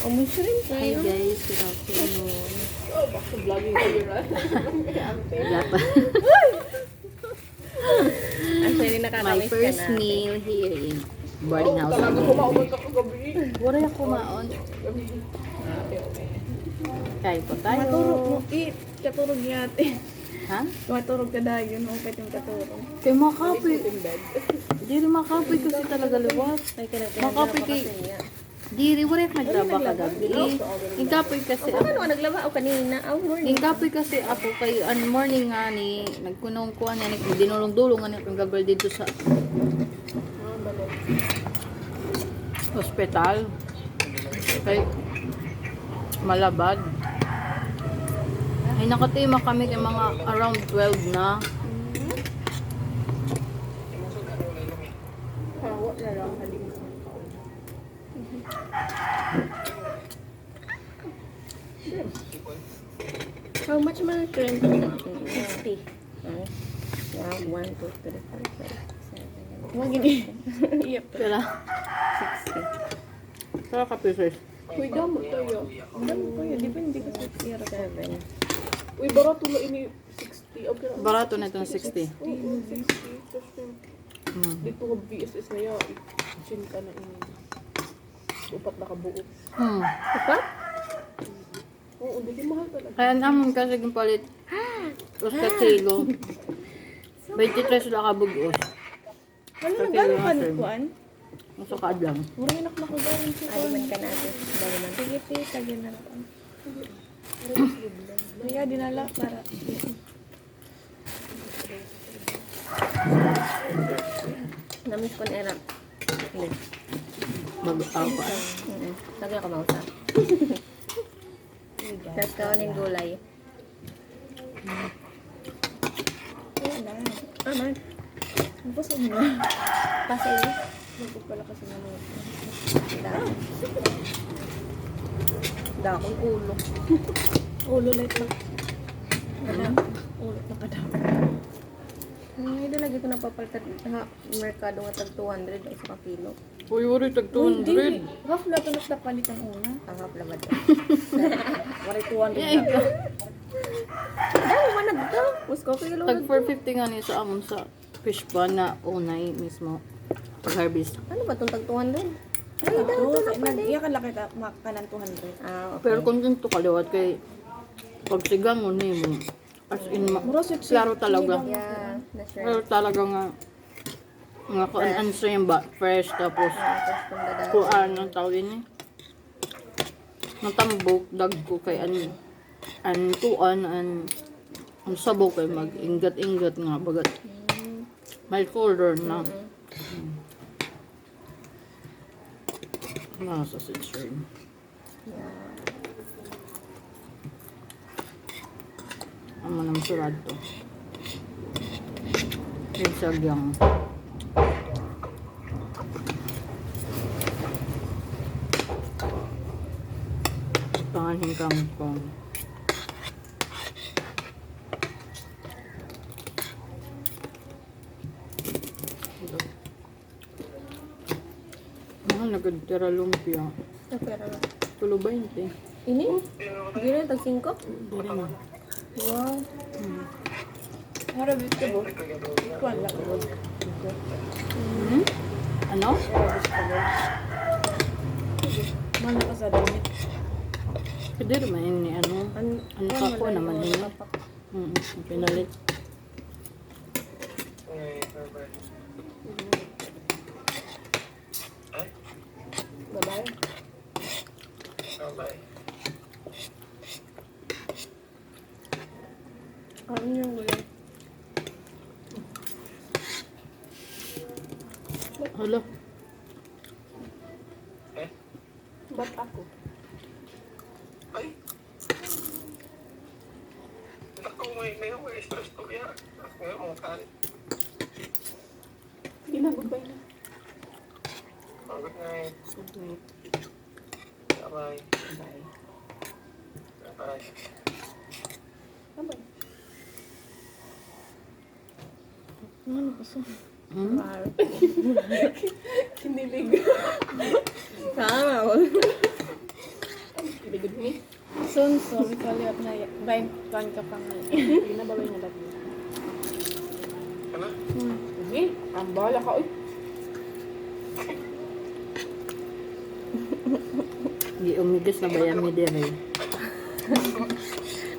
May shrimp Hi tayo. guys, good afternoon. Oh, back to vlogging kayo, right? Wala pa. Actually, My nakakamiss ka first na. meal here in boarding house. Talaga kumaumag ka kagabi. Wala yung kumaon. Kain po tayo. Maturog mo. Katurog yate. Ha? Maturog ka dahil yun. Ang pwede yung katurog. Kay makapoy. Di rin makapoy kasi talaga liwat. Makapoy kay... Di rin, wala yung naglaba kagabi. Yung kapoy kasi Ano ako. ka naglaba? O kanina? Oh, morning. Yung kapoy kasi ako kay morning nga ni nagkunong kuha nga ni dinulong-dulong nga ni kong gabal dito sa hospital. Kay Malabad. Ay nakatima kami kay mga around 12 na. Hawa na lang. Haling. How much man shrimp? 60. Yeah, 1, 2, 3, 4, 5, 6, 7, 8. Wag ini. Yep. Sila 60. Saka kapisos. Uy, damo tayo. Damo tayo. Depende ka sa tira. 7. Uy, barato na ini 60. Okay na. Barato na itong 60. Oo, 60. Tapos yung dito ko VSS na yan. Chinta na ini. Upat na kabuo. Upat? Oo, hindi mahal talaga. Kaya naman kasi kung palit os ka kilo. 23 lang kabugos. Ano Sa na kilo gano'n nga, ka sir. kuan? Maso ka lang. Murang inak na ko gano'n siya. Aliman ka natin. Sige, tita, ginala. Kaya dinala para. Namis ko na erap. Mag-apa. Lagi ako mausa. Tapos kawan yung gulay. Aman. Basta mo. Pasay. Magpag pala kasi naman. Dakong ulo. Ulo light lang. Ulo na kada. Hindi lagi ko napapalitan. Merkado nga tag 200 ang isa ka kilo. Uy, wari tag 200. Half na ito napalit ang una. Ang half na ba ito? Wari 200 Yeah, na. Dahil manag ito. Mas ko kilo. Tag 450 nga ni sa amon sa fish pan na unay mismo. Pag-harvest. Ano ba itong tag 200? Ay, dahil ito na pala. Iya kan laki ta makanan 200. Ah, okay. Pero kung dito kaliwat kay pagsigang mo ni mo. As in, klaro talaga. Yeah, that's Klaro right. talaga nga kung sa yung ba, fresh tapos Tapos kung dadaan. kuan ang tawag ini. Natambok dag ko kay kuan ang sabok kay mag-ingat-ingat nga bagat. May color na. Nasa sitrin. Ang manang surad to. Pagsagyang. Pangahin kang kong. Mahal na gagtira lumpia. Ah, pero lang. Tulo 20. Ini? Hindi na tag 5? Dili na. Wow. Hara vegetable. Kuan lang. Ano? Mana ka sa dami. Pwede naman yun ni ano. Ano ka po naman yun. Pinalit. Babae. Ano yung gulay? Hala. Ba't ako? Ay. Ako may stress ko kaya. Ngayon mo kalit. Ginagubay na. Good night. Bye-bye. Bye. Bye. Bye. Ano pa sa? Kinilig. Tama. Ligod ni. Soon, so, kaliat na bayan kuan ka pa nga. Hindi na babay na lagi. Ano? Sige, ang bahala ka, oy. Di umigas na bayan mi dire.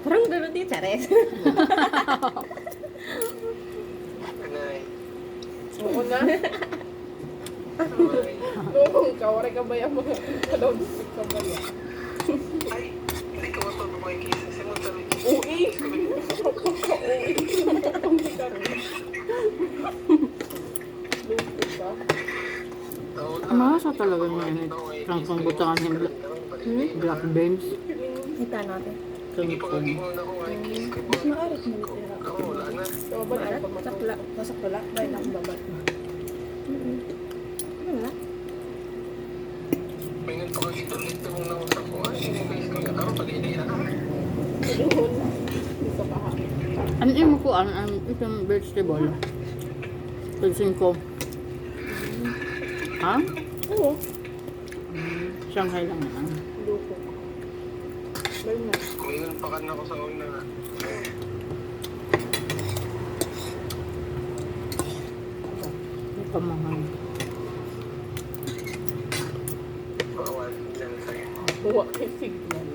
Parang gano'n di, Chares. Anay. Oo na. Anay. Oo, kawari ka ba yung mga kadawdisik ka ba yan? Ay, hindi ko ito makikisa. Simon sabi. Uy! Uy! Hindi ka rin. Lupit ka. Masa talaga niya ni Frankong butangan yung black beans. Kita natin. Hindi pa Kangkong. kagimon ako ay kiss ko. Mas maarit mo tira. Ako, wala na. Ito ba na Maarit? pag Sakla. Masakla. Bayan ang babat. Wala. Pengen pa kagitulit na mong nausap ko. Ay, hindi mo kiss ko. Karoon pag hindi na. Tulungan. Isa pa ha. Ano yung mo ko ang itong vegetable? Pansin ko. Ha? Oo. Shanghai lang yan. Lupo. Bayo na. Kumingan pa ka na ako sa una. May kamahal. Bawal. Yan sa'yo. Buwa kay signal.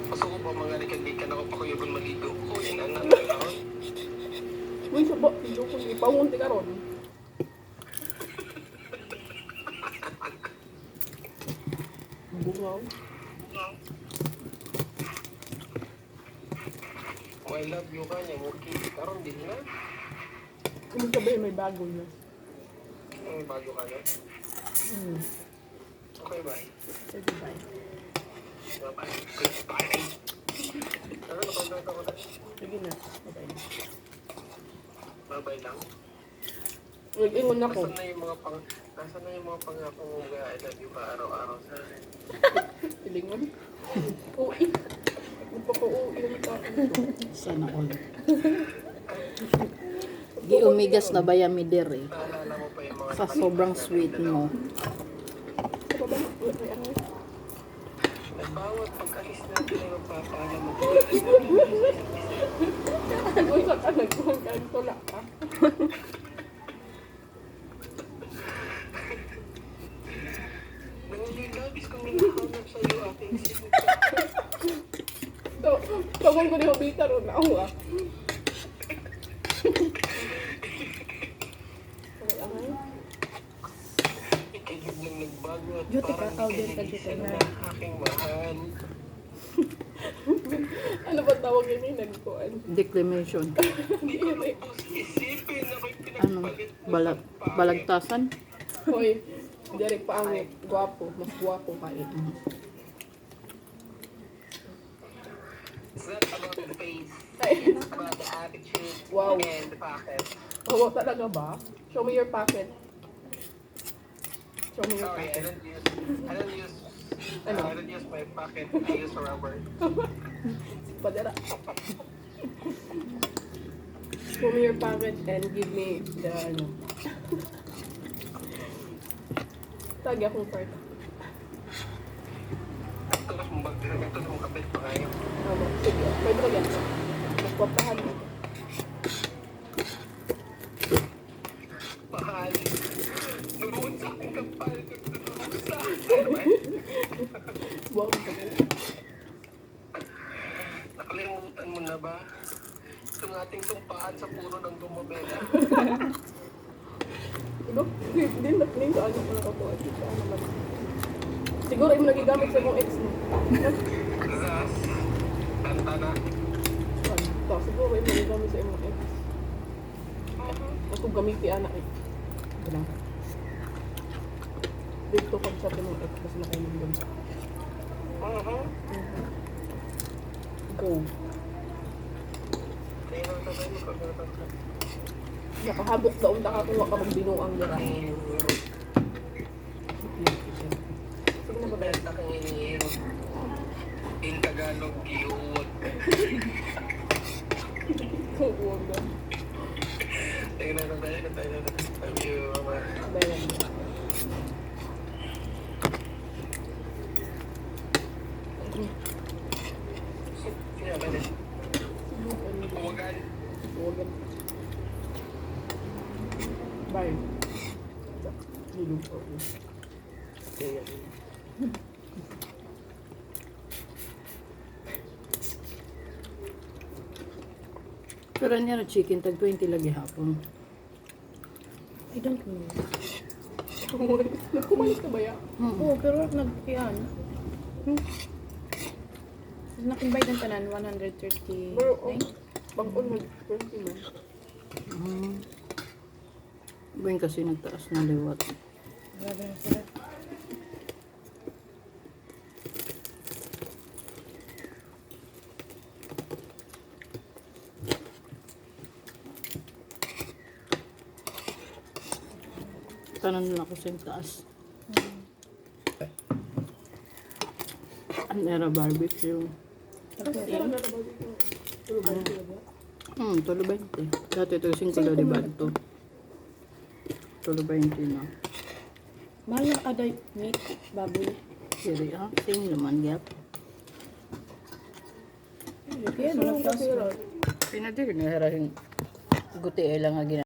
Gusto ko pa mga likan-likan ako pa ko yung maligo ko. Yan ang ako. Uy, sa ba? Lupo. Ipamunti ka ron. Bungaw. Oh, I love you ka niya. Muki. Karoon din na. Kung sabihin may bago na. May bago ka na. Okay, bye. Sige, bye. Bye-bye. Goodbye. Ano, nakontak ako na. Sige na. Bye. Bye-bye lang. Nag-ingon ako. Nasaan na yung mga pangako mo kaya I love you ka araw-araw sa akin? Pilingon. Uy. Magpapa-uwi naman sa akin ito. Sana all. Di umigas na bayan mi dire. Naalala mo pa yung mga Sa sobrang sweet mo. Sa baba, may ano. Bawat pagkakis natin ay magpapaalam mo. Uy, sa ka nagkuhan ka, tula ka. Nangililabis kong minahanap sa'yo aking sinita. Tawag ko ni Hobita ron na ako ah. Okay, angay. Ikayog lang nagbago at Duty ka, parang powder ka, ikalilisa duty na na. aking mahal. Ano ba tawag yun yung nagkuhan? Declamation. Hindi ko lubos isipin na may Anong pinagpalit mo balag, sa pangit. balagtasan? Hoy, Derek Paangit. Gwapo. Mas gwapo ka eh. It's not about the face. Ay, It's about the attitude Wow. and the pocket. oo talaga ba? Show me your pocket. Show me your Sorry, pocket. I Ano? don't use my pocket. I use a rubber. Padera. Show me your pocket and give me the ano. Tagi akong part. Ito na mong bag. Ito na mong kapit pa kayo. Ano? Sige, pwede ka yan. Magpapahan mo. Mahal. Nuroon sa aking kapal. Nuroon sa akin. Wow, Nakalimutan mo na ba? Itong ating tumpaan sa puro ng gumabela. diba? Hindi na name sa ano ko nakakuha dito. Ano naman. Siguro yung nagigamit sa mong ex mo. Zas. Kanta na. Ano? Siguro yung nagigamit sa mong ex. Ako gamiti anak eh. Ito lang. Dito kung sa mong ex kasi nakainom doon. Go. Kaya nang sabay mo pagkatan ka. Nakahabok daw nakakuha ka mong binuang nila. Sige na ba ba? Benta kang iniinom. In Tagalog, giuwag. Huwag na. Teka na tayo. Love you, mama. Bayan. Kaya, Pero niya na chicken, tag 20 lagi hapon. I don't know. nagkumalis na ba yan? Oo, pero nag-iyan. Nakimbay ng tanan, 139. Pero, bang-on mag-20 man. Buwing kasi nagtaas na liwat. Grabe na sila. Tanan na ako sa taas. Ang era barbecue. Tulo 20. Dati ito 5 daw di ba ito? Tulo 20 na. Mahal na kada meat, baboy. Siri same naman gap. Kaya Ano lang kasi pa. Pinadiri na harahin. Guti ay lang nga